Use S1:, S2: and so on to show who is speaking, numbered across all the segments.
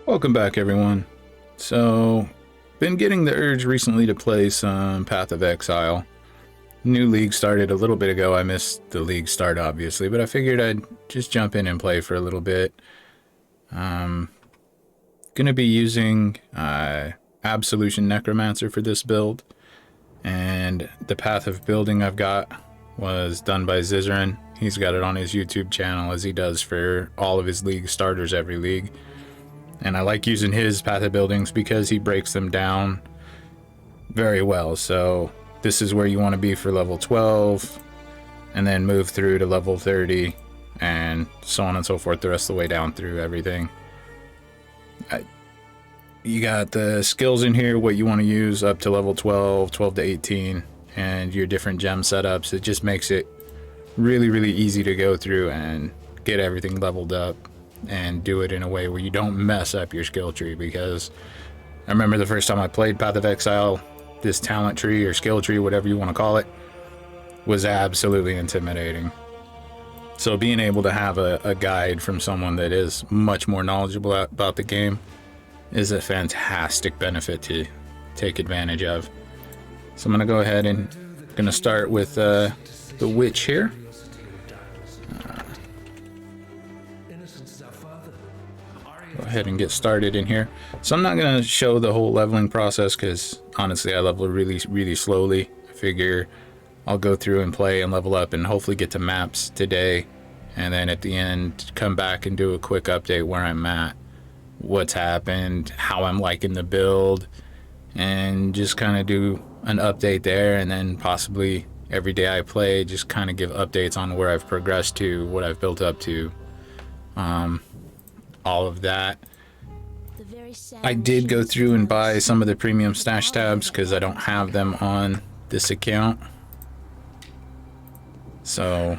S1: Welcome back, everyone. So, been getting the urge recently to play some Path of Exile. New league started a little bit ago. I missed the league start, obviously, but I figured I'd just jump in and play for a little bit. Gonna be using Absolution Necromancer for this build, and the path of building I've got was done by Zizaran. He's got it on his YouTube channel, as he does for all of his league starters every league. And I like using his path of buildings because he breaks them down very well. So this is where you want to be for level 12, and then move through to level 30, and so on and so forth the rest of the way down through everything. You got the skills in here, what you want to use up to level 12, 12 to 18, and your different gem setups. It just makes it really, really easy to go through and get everything leveled up and do it in a way where you don't mess up your skill tree. Because I remember the first time I played Path of Exile, this talent tree or skill tree, whatever you want to call it, was absolutely intimidating. So being able to have a guide from someone that is much more knowledgeable about the game is a fantastic benefit to take advantage of. So I'm going to go ahead and start with the witch here. Go ahead and get started in here. So I'm not going to show the whole leveling process because honestly I level really, really slowly. I figure I'll go through and play and level up and hopefully get to maps today, and then at the end come back and do a quick update where I'm at, what's happened, how I'm liking the build, and just kind of do an update there. And then possibly every day I play, just kind of give updates on where I've progressed to, what I've built up to, all of that. I did go through and buy some of the premium stash tabs because I don't have them on this account, so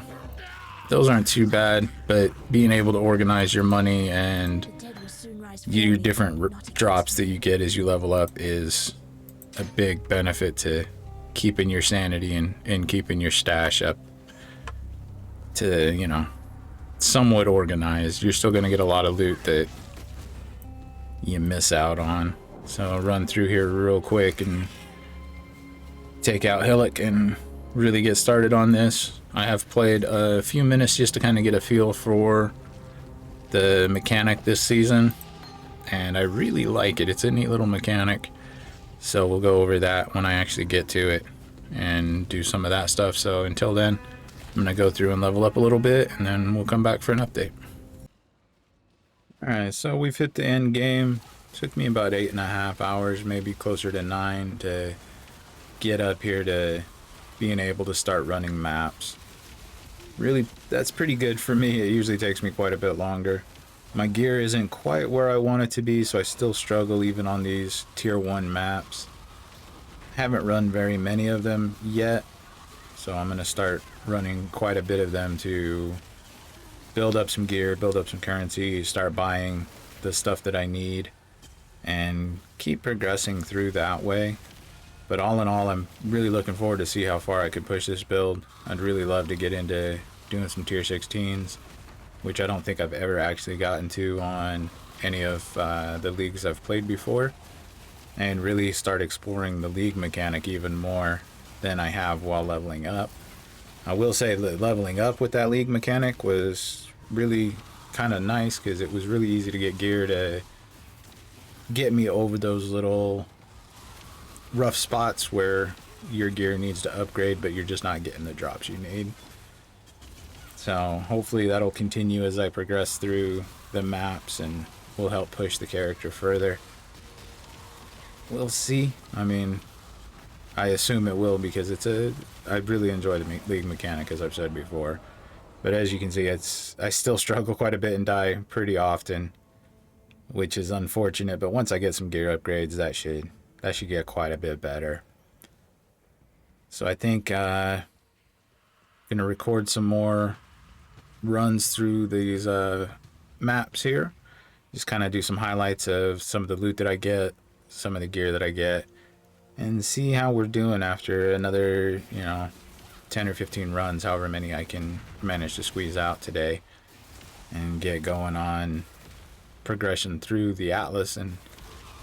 S1: those aren't too bad. But being able to organize your money and your different drops that you get as you level up is a big benefit to keeping your sanity and keeping your stash up to, you know, somewhat organized. You're still going to get a lot of loot that you miss out on. So I'll run through here real quick and take out Hillock and really get started on this. I have played a few minutes just to kind of get a feel for the mechanic this season, and I really like it. It's a neat little mechanic, so we'll go over that when I actually get to it and do some of that stuff. So until then, I'm going to go through and level up a little bit, and then we'll come back for an update. Alright, so we've hit the end game. Took me about 8.5 hours, maybe closer to 9, to get up here to being able to start running maps. Really, that's pretty good for me. It usually takes me quite a bit longer. My gear isn't quite where I want it to be, so I still struggle even on these tier 1 maps. Haven't run very many of them yet, so I'm going to start running quite a bit of them to build up some gear, build up some currency, start buying the stuff that I need, and keep progressing through that way. But all in all, I'm really looking forward to see how far I could push this build. I'd really love to get into doing some tier 16s, which I don't think I've ever actually gotten to on any of the leagues I've played before, and really start exploring the league mechanic even more than I have while leveling up. I will say that leveling up with that league mechanic was really kind of nice because it was really easy to get gear to get me over those little rough spots where your gear needs to upgrade but you're just not getting the drops you need. So hopefully that'll continue as I progress through the maps and will help push the character further. We'll see. I mean, I assume it will, because I really enjoy the league mechanic, as I've said before. But as you can see, I still struggle quite a bit and die pretty often, which is unfortunate. But once I get some gear upgrades, that should get quite a bit better. So I think I'm gonna record some more runs through these maps here. Just kind of do some highlights of some of the loot that I get, some of the gear that I get, and see how we're doing after another, 10 or 15 runs, however many I can manage to squeeze out today, and get going on progression through the Atlas and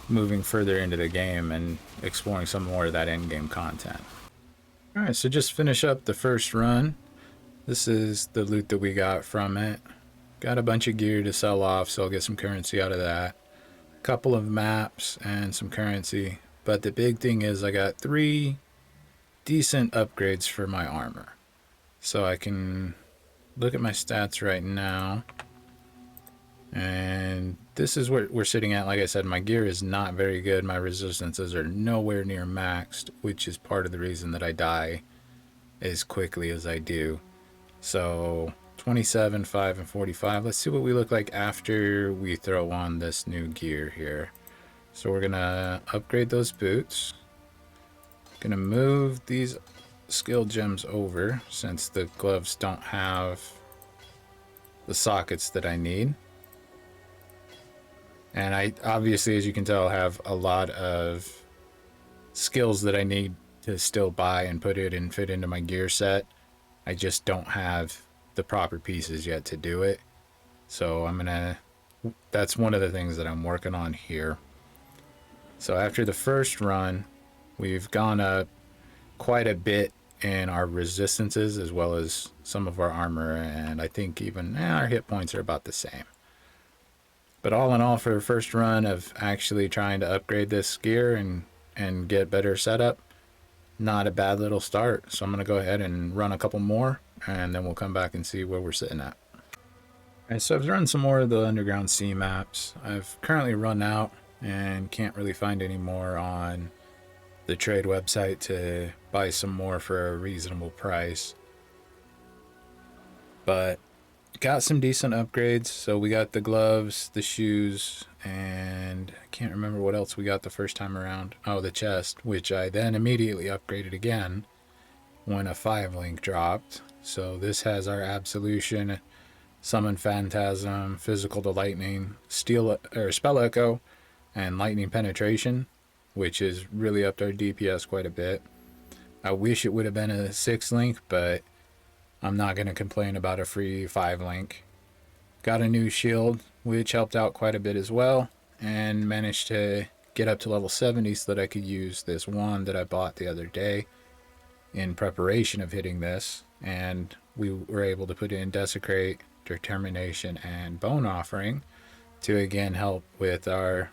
S1: moving further into the game and exploring some more of that end-game content. Alright, so just finish up the first run. This is the loot that we got from it. Got a bunch of gear to sell off, so I'll get some currency out of that. A couple of maps and some currency. But the big thing is I got 3 decent upgrades for my armor. So I can look at my stats right now. And this is what we're sitting at. Like I said, my gear is not very good. My resistances are nowhere near maxed, which is part of the reason that I die as quickly as I do. So 27, 5, and 45. Let's see what we look like after we throw on this new gear here. So we're gonna upgrade those boots. Gonna move these skill gems over since the gloves don't have the sockets that I need. And I obviously, as you can tell, have a lot of skills that I need to still buy and put it and fit into my gear set. I just don't have the proper pieces yet to do it. So that's one of the things that I'm working on here. So after the first run, we've gone up quite a bit in our resistances as well as some of our armor, and I think even our hit points are about the same. But all in all, for the first run of actually trying to upgrade this gear and get better setup, not a bad little start. So I'm going to go ahead and run a couple more, and then we'll come back and see where we're sitting at. Alright, so I've run some more of the Underground Sea maps. I've currently run out and can't really find any more on the trade website to buy some more for a reasonable price. But got some decent upgrades. So we got the gloves, the shoes, and I can't remember what else we got the first time around. Oh, the chest, which I then immediately upgraded again when a 5-link dropped. So this has our Absolution, Summon Phantasm, Physical to Lightning, Spell Echo, and Lightning Penetration, which is really upped our DPS quite a bit. I wish it would have been a 6-link, but I'm not going to complain about a free 5-link. Got a new shield, which helped out quite a bit as well, and managed to get up to level 70 so that I could use this wand that I bought the other day in preparation of hitting this. And we were able to put in Desecrate, Determination, and Bone Offering to again help with our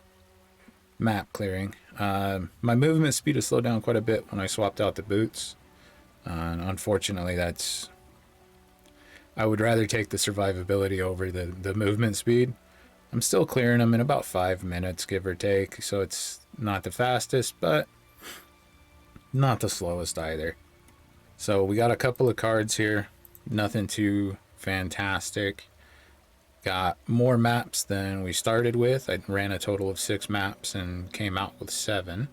S1: map clearing. My movement speed has slowed down quite a bit when I swapped out the boots. Unfortunately, I would rather take the survivability over the movement speed. I'm still clearing them in about 5 minutes, give or take, so it's not the fastest, but not the slowest either. So we got a couple of cards here, nothing too fantastic. Got more maps than we started with. I ran a total of 6 maps and came out with 7,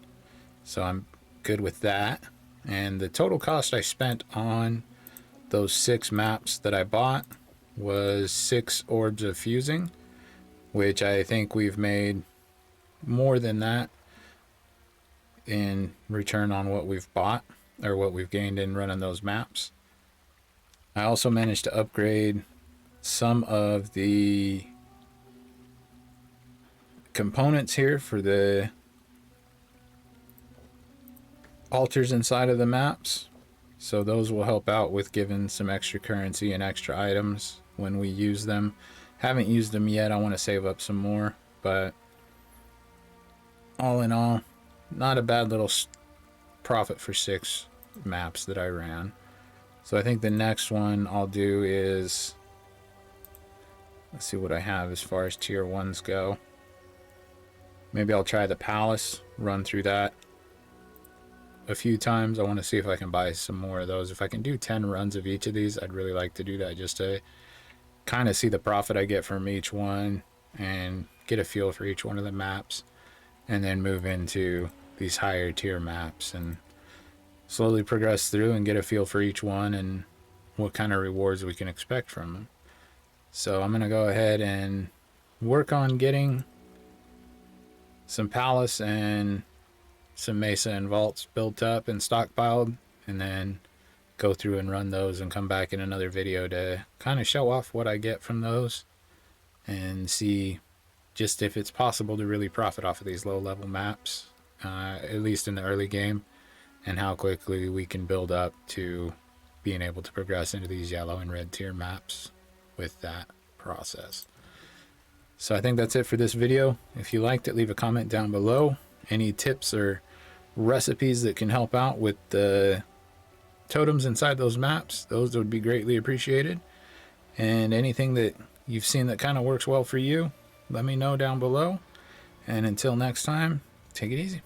S1: so I'm good with that. And the total cost I spent on those 6 maps that I bought was 6 orbs of fusing, which I think we've made more than that in return on what we've bought or what we've gained in running those maps. I also managed to upgrade some of the components here for the altars inside of the maps. So those will help out with giving some extra currency and extra items when we use them. Haven't used them yet. I want to save up some more. But all in all, not a bad little profit for 6 maps that I ran. So I think the next one I'll do is, let's see what I have as far as tier 1s go. Maybe I'll try the Palace, run through that a few times. I want to see if I can buy some more of those. If I can do 10 runs of each of these, I'd really like to do that just to kind of see the profit I get from each one and get a feel for each one of the maps, and then move into these higher tier maps and slowly progress through and get a feel for each one and what kind of rewards we can expect from them. So I'm going to go ahead and work on getting some Palace and some Mesa and Vaults built up and stockpiled, and then go through and run those and come back in another video to kind of show off what I get from those and see just if it's possible to really profit off of these low level maps, at least in the early game, and how quickly we can build up to being able to progress into these yellow and red tier maps with that process. So I think that's it for this video. If you liked it, leave a comment down below. Any tips or recipes that can help out with the totems inside those maps, those would be greatly appreciated. And anything that you've seen that kind of works well for you, let me know down below. And until next time, take it easy.